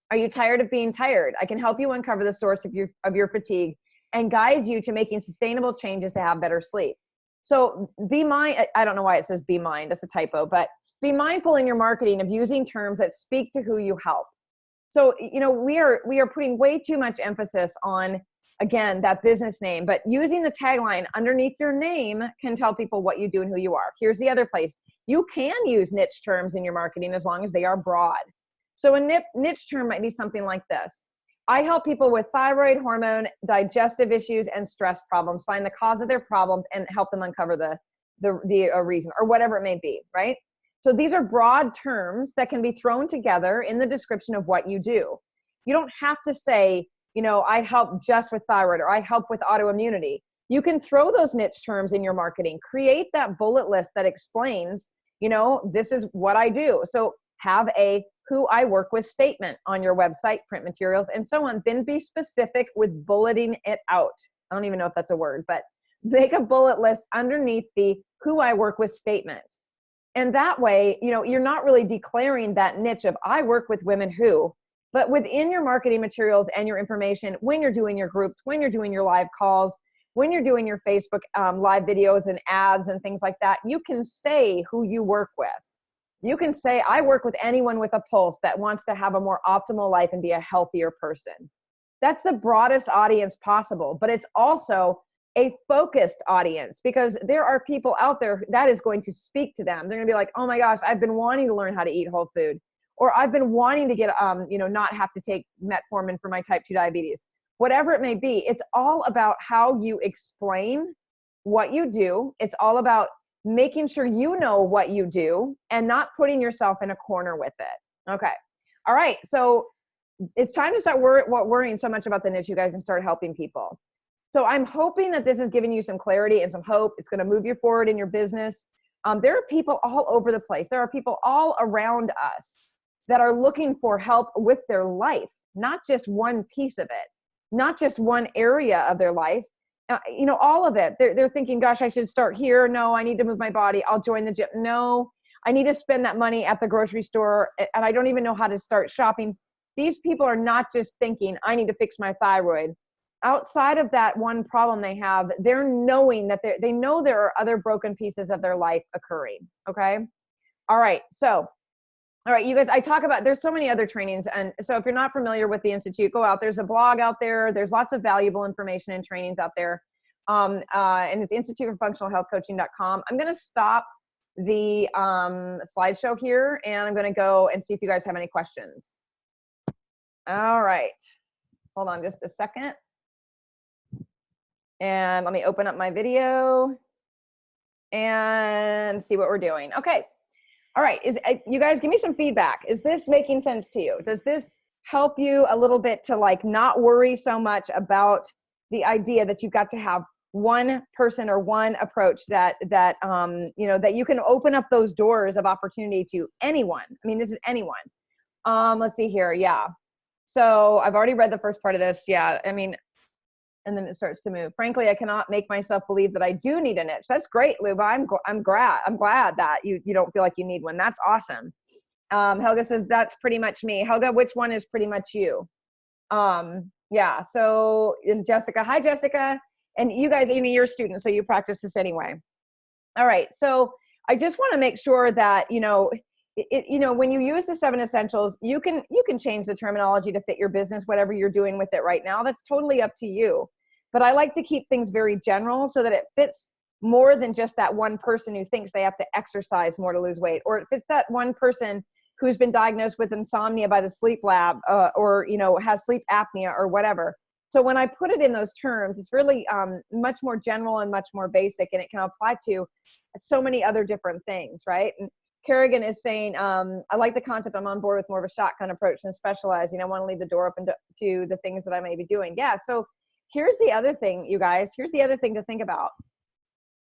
A: Are you tired of being tired? I can help you uncover the source of your fatigue and guide you to making sustainable changes to have better sleep. So I don't know why it says be mind, that's a typo, but be mindful in your marketing of using terms that speak to who you help. So, we are putting way too much emphasis on, again, that business name, but using the tagline underneath your name can tell people what you do and who you are. Here's the other place. You can use niche terms in your marketing as long as they are broad. So a niche term might be something like this. I help people with thyroid hormone, digestive issues, and stress problems find the cause of their problems and help them uncover the reason or whatever it may be, right? So these are broad terms that can be thrown together in the description of what you do. You don't have to say, I help just with thyroid or I help with autoimmunity. You can throw those niche terms in your marketing. Create that bullet list that explains, this is what I do. So have a who I work with statement on your website, print materials, and so on. Then be specific with bulleting it out. I don't even know if that's a word, but make a bullet list underneath the who I work with statement. And that way, you're not really declaring that niche of I work with women who, but within your marketing materials and your information, when you're doing your groups, when you're doing your live calls, when you're doing your Facebook live videos and ads and things like that, you can say who you work with. You can say, I work with anyone with a pulse that wants to have a more optimal life and be a healthier person. That's the broadest audience possible, but it's also a focused audience because there are people out there that is going to speak to them. They're gonna be like, oh my gosh, I've been wanting to learn how to eat whole food, or I've been wanting to get, not have to take metformin for my type 2 diabetes. Whatever it may be, it's all about how you explain what you do. It's all about making sure you know what you do and not putting yourself in a corner with it. Okay. All right. So it's time to start worrying so much about the niche, you guys, and start helping people. So I'm hoping that this is giving you some clarity and some hope. It's going to move you forward in your business. There are people all over the place. There are people all around us that are looking for help with their life, not just one piece of it, not just one area of their life. All of it. They're thinking, gosh, I should start here. No, I need to move my body. I'll join the gym. No, I need to spend that money at the grocery store and I don't even know how to start shopping. These people are not just thinking, I need to fix my thyroid. Outside of that one problem they have, they're knowing that they know there are other broken pieces of their life occurring. Okay. All right. So, all right, you guys, I talk about, there's so many other trainings. And so if you're not familiar with the Institute, go out. There's a blog out there. There's lots of valuable information and trainings out there. And it's instituteforfunctionalhealthcoaching.com. I'm going to stop the slideshow here and I'm going to go and see if you guys have any questions. All right. Hold on just a second. And let me open up my video. and see what we're doing. Okay. All right. You guys give me some feedback. Is this making sense to you? Does this help you a little bit to like not worry so much about the idea that you've got to have one person or one approach that that you can open up those doors of opportunity to anyone? I mean, this is anyone. Let's see here. Yeah. So I've already read the first part of this. Yeah. I mean, and then it starts to move. Frankly, I cannot make myself believe that I do need a niche. That's great, Luba. I'm glad that you don't feel like you need one. That's awesome. Helga says that's pretty much me. Helga, which one is pretty much you? Yeah. So, and Jessica, hi Jessica, and you guys, you're a student, so you practice this anyway. All right. So I just want to make sure that when you use the 7 essentials, you can change the terminology to fit your business, whatever you're doing with it right now. That's totally up to you. But I like to keep things very general so that it fits more than just that one person who thinks they have to exercise more to lose weight, or it fits that one person who's been diagnosed with insomnia by the sleep lab, or has sleep apnea or whatever. So when I put it in those terms, it's really much more general and much more basic, and it can apply to so many other different things, right? And Kerrigan is saying, I like the concept. I'm on board with more of a shotgun approach than specializing. I want to leave the door open to the things that I may be doing. Yeah. So here's the other thing, you guys. Here's the other thing to think about.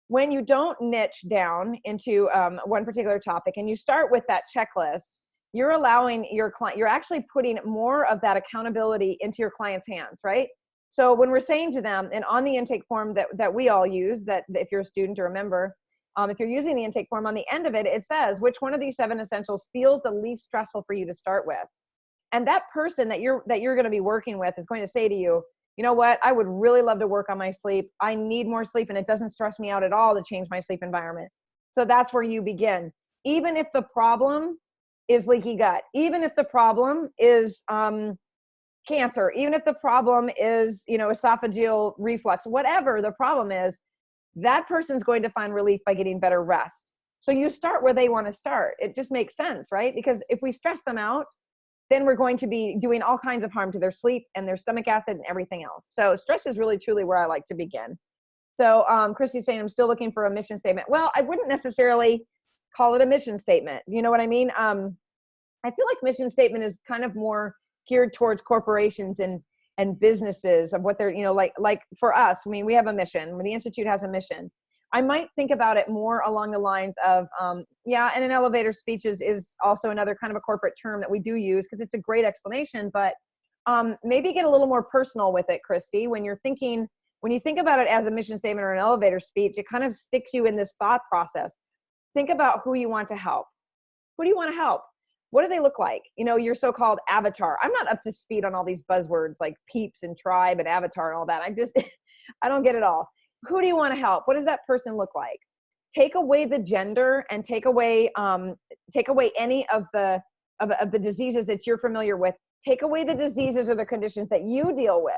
A: When you don't niche down into one particular topic and you start with that checklist, you're allowing your client, you're actually putting more of that accountability into your client's hands, right? So when we're saying to them, and on the intake form that we all use, that if you're a student or a member, if you're using the intake form, on the end of it, it says which one of these 7 essentials feels the least stressful for you to start with. And that person that you're going to be working with is going to say to you, you know what, I would really love to work on my sleep. I need more sleep, and it doesn't stress me out at all to change my sleep environment. So that's where you begin. Even if the problem is leaky gut, even if the problem is cancer, even if the problem is, esophageal reflux, whatever the problem is, that person's going to find relief by getting better rest. So you start where they want to start. It just makes sense, right? Because if we stress them out, then we're going to be doing all kinds of harm to their sleep and their stomach acid and everything else. So stress is really, truly where I like to begin. So Christy's saying, I'm still looking for a mission statement. Well, I wouldn't necessarily call it a mission statement. You know what I mean? I feel like mission statement is kind of more geared towards corporations and businesses of what they're, like for us, I mean, we have a mission. The Institute has a mission. I might think about it more along the lines of, and an elevator speech is also another kind of a corporate term that we do use because it's a great explanation, but maybe get a little more personal with it, Christy. When you think about it as a mission statement or an elevator speech, it kind of sticks you in this thought process. Think about who you want to help. Who do you want to help? What do they look like? Your so-called avatar. I'm not up to speed on all these buzzwords like peeps and tribe and avatar and all that. I don't get it all. Who do you want to help? What does that person look like? Take away the gender and take away any of the diseases that you're familiar with. Take away the diseases or the conditions that you deal with.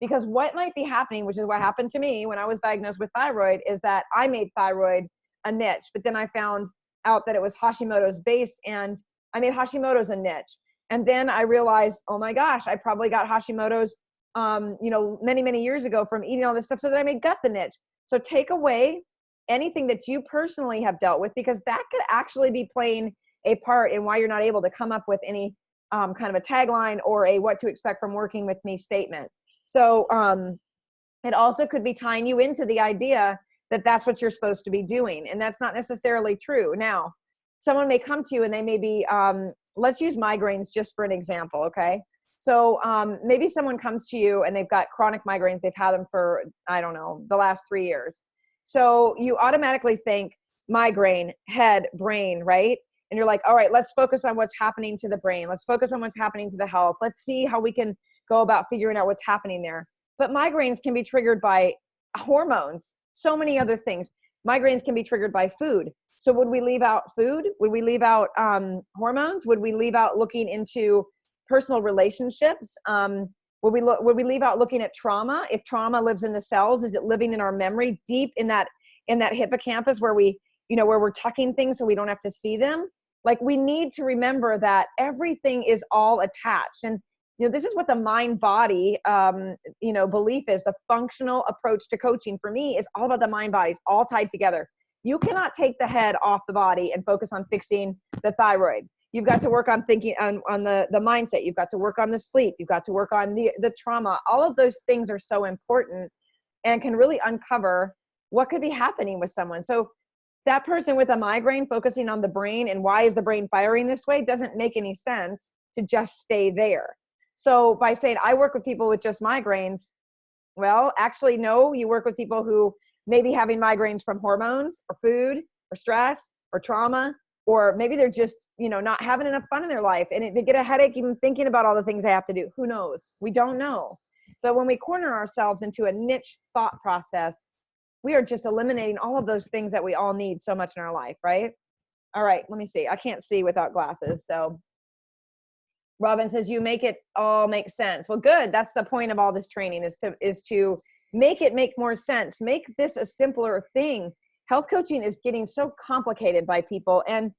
A: Because what might be happening, which is what happened to me when I was diagnosed with thyroid, is that I made thyroid a niche, but then I found out that it was Hashimoto's based, and I made Hashimoto's a niche. And then I realized, oh my gosh, I probably got Hashimoto's many, many years ago from eating all this stuff. So that I made gut the niche. So take away anything that you personally have dealt with, because that could actually be playing a part in why you're not able to come up with any kind of a tagline or a what to expect from working with me statement. So it also could be tying you into the idea that that's what you're supposed to be doing. And that's not necessarily true. Now, someone may come to you and they may be, let's use migraines just for an example. Okay. So maybe someone comes to you and they've got chronic migraines. They've had them for, I don't know, the last 3 years. So you automatically think migraine, head, brain, right? And you're like, all right, let's focus on what's happening to the brain. Let's focus on what's happening to the health. Let's see how we can go about figuring out what's happening there. But migraines can be triggered by hormones, so many other things. Migraines can be triggered by food. So would we leave out food? Would we leave out hormones? Would we leave out looking into personal relationships? Would we leave out looking at trauma? If trauma lives in the cells, is it living in our memory deep in that hippocampus where where we're tucking things so we don't have to see them? Like, we need to remember that everything is all attached. And this is what the mind-body belief is. The functional approach to coaching for me is all about the mind-body. It's all tied together. You cannot take the head off the body and focus on fixing the thyroid. You've got to work on thinking on the mindset. You've got to work on the sleep. You've got to work on the trauma. All of those things are so important and can really uncover what could be happening with someone. So that person with a migraine focusing on the brain and why is the brain firing this way doesn't make any sense to just stay there. So by saying I work with people with just migraines, well, actually, no, you work with people who may be having migraines from hormones or food or stress or trauma, or maybe they're just, not having enough fun in their life and they get a headache even thinking about all the things they have to do. Who knows? We don't know. But when we corner ourselves into a niche thought process, we are just eliminating all of those things that we all need so much in our life, right? All right, let me see. I can't see without glasses. So Robin says, you make it all make sense. Well, good. That's the point of all this training is to make it make more sense. Make this a simpler thing. Health coaching is getting so complicated by people. And,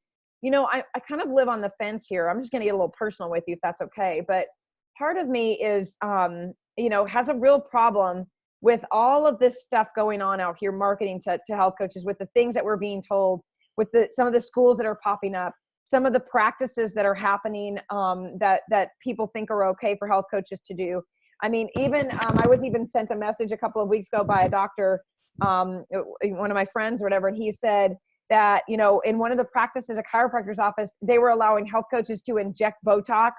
A: I kind of live on the fence here. I'm just going to get a little personal with you if that's okay. But part of me is, has a real problem with all of this stuff going on out here, marketing to health coaches, with the things that we're being told, with some of the schools that are popping up, some of the practices that are happening that people think are okay for health coaches to do. I mean, even I was even sent a message a couple of weeks ago by a doctor, one of my friends or whatever, and he said that, in one of the practices, a chiropractor's office, they were allowing health coaches to inject Botox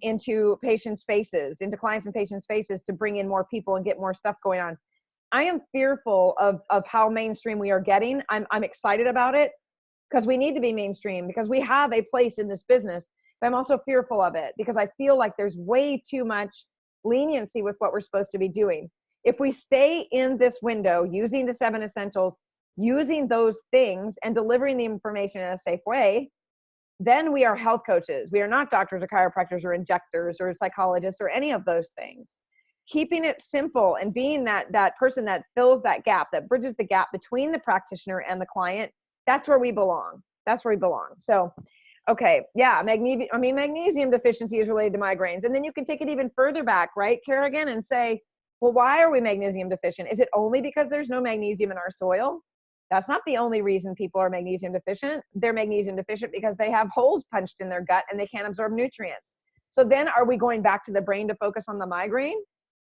A: into patients' faces, into clients and patients' faces to bring in more people and get more stuff going on. I am fearful of how mainstream we are getting. I'm excited about it because we need to be mainstream because we have a place in this business, but I'm also fearful of it because I feel like there's way too much leniency with what we're supposed to be doing. If we stay in this window using the 7 essentials, using those things and delivering the information in a safe way, then we are health coaches. We are not doctors or chiropractors or injectors or psychologists or any of those things. Keeping it simple and being that person that fills that gap, that bridges the gap between the practitioner and the client, that's where we belong. That's where we belong. So, okay, yeah, magnesium deficiency is related to migraines. And then you can take it even further back, right, Kerrigan, and say, well, why are we magnesium deficient? Is it only because there's no magnesium in our soil? That's not the only reason people are magnesium deficient. They're magnesium deficient because they have holes punched in their gut and they can't absorb nutrients. So then are we going back to the brain to focus on the migraine?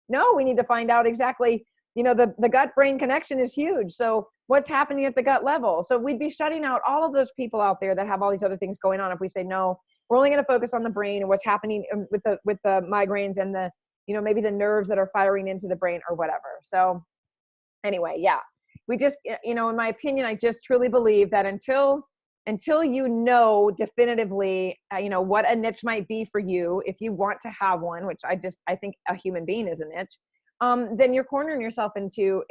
A: No, we need to find out exactly, the gut-brain connection is huge. So what's happening at the gut level? So we'd be shutting out all of those people out there that have all these other things going on if we say, no, we're only going to focus on the brain and what's happening with the migraines and the, maybe the nerves that are firing into the brain or whatever. So anyway, yeah. We just, in my opinion, I just truly believe that until definitively, what a niche might be for you, if you want to have one, which I think a human being is a niche, then you're cornering yourself into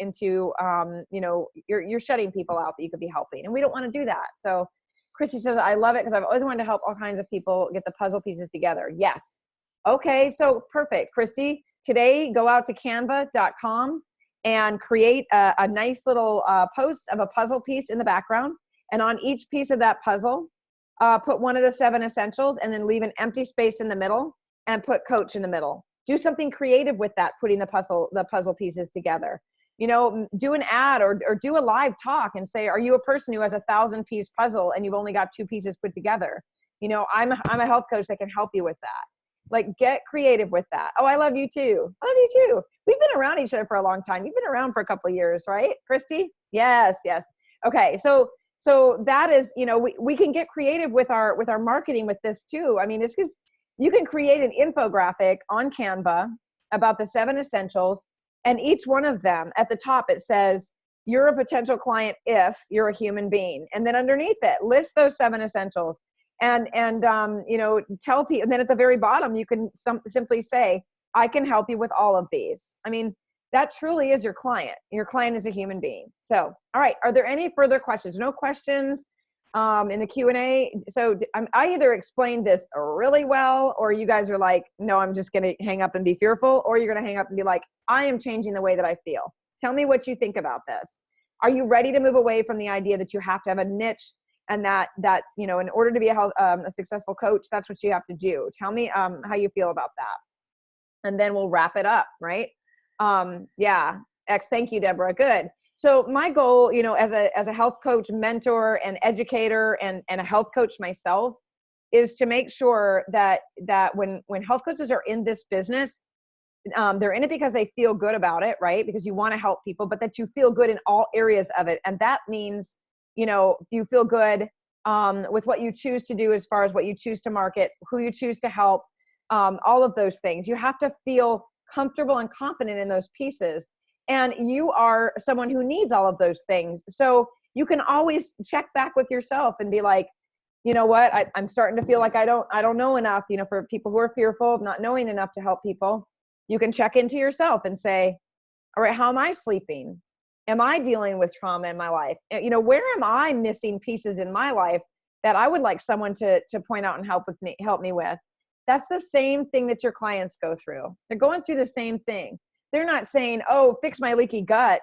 A: you're shutting people out that you could be helping. And we don't want to do that. So Christy says, I love it because I've always wanted to help all kinds of people get the puzzle pieces together. Yes. Okay. So perfect. Christy, today go out to canva.com and create a nice little post of a puzzle piece in the background. And on each piece of that puzzle, put one of the 7 essentials and then leave an empty space in the middle and put coach in the middle. Do something creative with that, putting the puzzle pieces together. Do an ad or do a live talk and say, are you a person who has a 1,000-piece puzzle and you've only got 2 pieces put together? I'm a health coach that can help you with that. Like, get creative with that. Oh, I love you too. I love you too. We've been around each other for a long time. You've been around for a couple of years, right, Christy? Yes. Okay. So that is, we can get creative with our marketing with this too. I mean, it's because you can create an infographic on Canva about the 7 essentials, and each one of them at the top, it says, you're a potential client if you're a human being. And then underneath it, list those 7 essentials. And tell people, and then at the very bottom, you can simply say, I can help you with all of these. I mean, that truly is your client. Your client is a human being. So, all right. Are there any further questions? No questions in the Q&A. So I either explained this really well, or you guys are like, no, I'm just going to hang up and be fearful, or you're going to hang up and be like, I am changing the way that I feel. Tell me what you think about this. Are you ready to move away from the idea that you have to have a niche and that in order to be a successful coach, that's what you have to do? Tell me how you feel about that. And then we'll wrap it up, right? Yeah. Thank you, Deborah. Good. So my goal, you know, as a health coach, mentor, and educator, and a health coach myself, is to make sure that when health coaches are in this business, they're in it because they feel good about it, right? Because you want to help people, but that you feel good in all areas of it. And that means, you know, you feel good with what you choose to do, as far as what you choose to market, who you choose to help, all of those things. You have to feel comfortable and confident in those pieces. And you are someone who needs all of those things. So you can always check back with yourself and be like, you know what, I'm starting to feel like I don't know enough. You know, for people who are fearful of not knowing enough to help people, you can check into yourself and say, all right, how am I sleeping? Am I dealing with trauma in my life? You know, where am I missing pieces in my life that I would like someone to point out and help me with? That's the same thing that your clients go through. They're going through the same thing. They're not saying, oh, fix my leaky gut.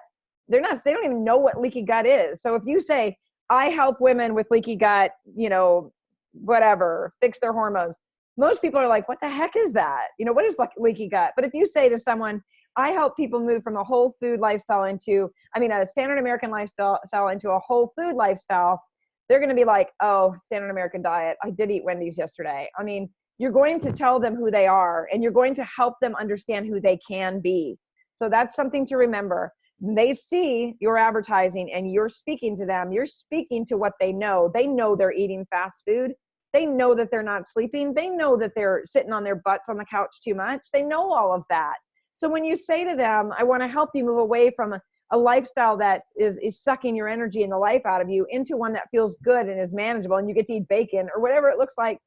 A: They don't even know what leaky gut is. So if you say, I help women with leaky gut, you know, whatever, fix their hormones, most people are like, what the heck is that? You know, what is leaky gut? But if you say to someone, I help people move from a whole food lifestyle into, a standard American lifestyle into a whole food lifestyle, they're going to be like, oh, standard American diet. I did eat Wendy's yesterday. I mean, you're going to tell them who they are, and you're going to help them understand who they can be. So that's something to remember. They see your advertising and you're speaking to them. You're speaking to what they know. They know they're eating fast food. They know that they're not sleeping. They know that they're sitting on their butts on the couch too much. They know all of that. So when you say to them, I want to help you move away from a lifestyle that is sucking your energy and the life out of you into one that feels good and is manageable, and you get to eat bacon or whatever it looks like,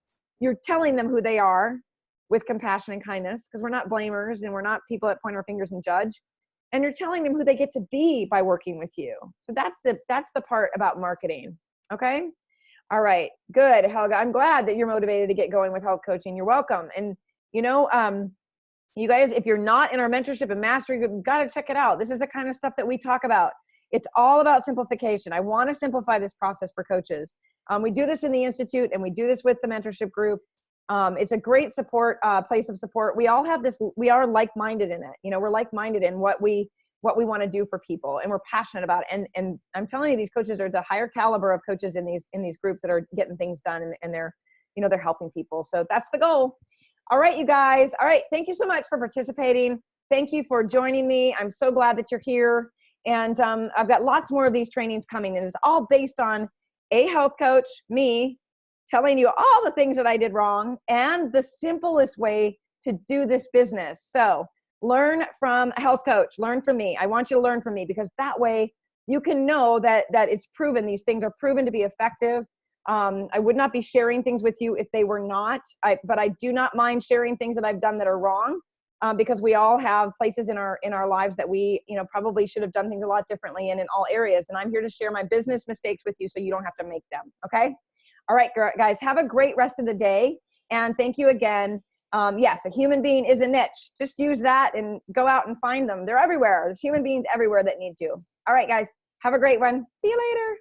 A: you're telling them who they are with compassion and kindness, because we're not blamers and we're not people that point our fingers and judge. And you're telling them who they get to be by working with you. So that's the part about marketing. Okay. All right. Good, Helga. I'm glad that you're motivated to get going with health coaching. You're welcome. And you know, you guys, if you're not in our mentorship and mastery group, you've got to check it out. This is the kind of stuff that we talk about. It's all about simplification. I want to simplify this process for coaches. We do this in the Institute, and we do this with the mentorship group. It's a great support, place of support. We all have this, we are like-minded in it. You know, we're like-minded in what we want to do for people, and we're passionate about it. And I'm telling you, these coaches are the higher caliber of coaches in these groups that are getting things done, and they're, you know, they're helping people. So that's the goal. All right, you guys. All right. Thank you so much for participating. Thank you for joining me. I'm so glad that you're here. And I've got lots more of these trainings coming, and it's all based on a health coach, me, telling you all the things that I did wrong and the simplest way to do this business. So learn from a health coach, learn from me. I want you to learn from me, because that way you can know that it's proven. These things are proven to be effective. I would not be sharing things with you if they were not, but I do not mind sharing things that I've done that are wrong, because we all have places in our lives that we, you know, probably should have done things a lot differently in all areas. And I'm here to share my business mistakes with you so you don't have to make them. Okay. All right, guys, have a great rest of the day. And thank you again. Yes, a human being is a niche. Just use that and go out and find them. They're everywhere. There's human beings everywhere that need you. All right, guys, have a great one. See you later.